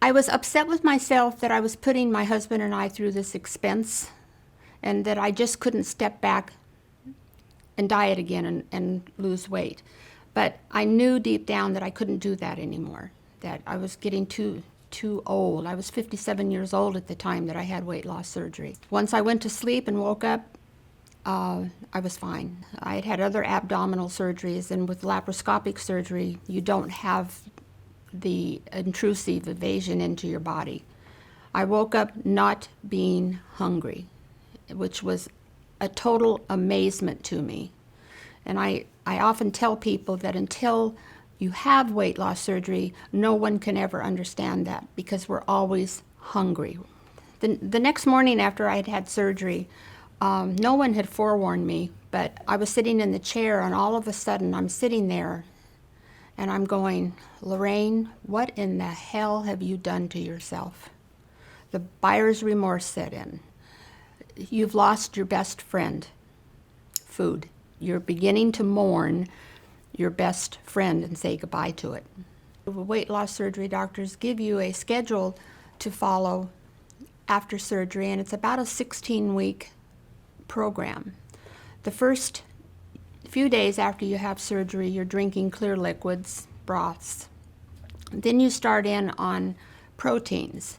I was upset with myself that I was putting my husband and I through this expense and that I just couldn't step back and diet again and lose weight. But I knew deep down that I couldn't do that anymore, that I was getting too old. I was 57 years old at the time that I had weight loss surgery. Once I went to sleep and woke up, I was fine. I had had other abdominal surgeries, and with laparoscopic surgery, you don't have the intrusive invasion into your body. I woke up not being hungry, which was a total amazement to me. And I often tell people that until you have weight loss surgery, no one can ever understand that because we're always hungry. The next morning after I had had surgery, no one had forewarned me, but I was sitting in the chair and all of a sudden I'm sitting there and I'm going, Lorraine, what in the hell have you done to yourself? The buyer's remorse set in. You've lost your best friend, food. You're beginning to mourn your best friend and say goodbye to it. Weight loss surgery doctors give you a schedule to follow after surgery, and it's about a 16-week program. The first few days after you have surgery, you're drinking clear liquids, broths. Then you start in on proteins.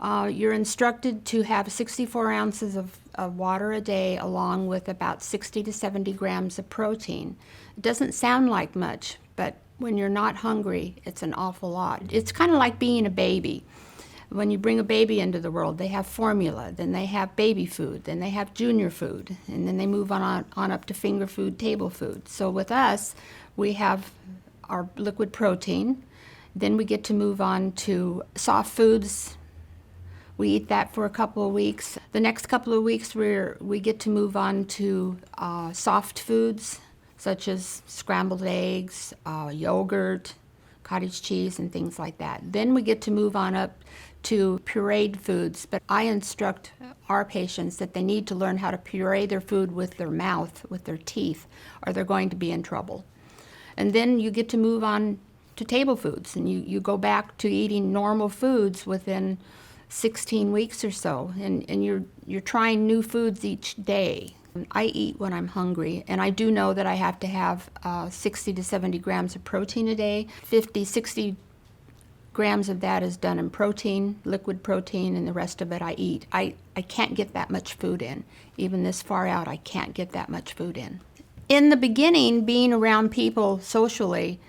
You're instructed to have 64 ounces of water a day along with about 60 to 70 grams of protein. It doesn't sound like much, but when you're not hungry, it's an awful lot. It's kind of like being a baby. When you bring a baby into the world, they have formula, then they have baby food, then they have junior food, and then they move on up to finger food, table food. So with us, we have our liquid protein, then we get to move on to soft foods. We eat that for a couple of weeks. The next couple of weeks, we get to move on to soft foods, such as scrambled eggs, yogurt, cottage cheese, and things like that. Then we get to move on up to pureed foods, but I instruct our patients that they need to learn how to puree their food with their mouth, with their teeth, or they're going to be in trouble. And then you get to move on to table foods, and you go back to eating normal foods within 16 weeks or so, and you're trying new foods each day. I eat when I'm hungry, and I do know that I have to have 60 to 70 grams of protein a day. 50, 60 grams of that is done in protein, liquid protein, and the rest of it I eat. I can't get that much food in. Even this far out, I can't get that much food in. In the beginning, being around people socially,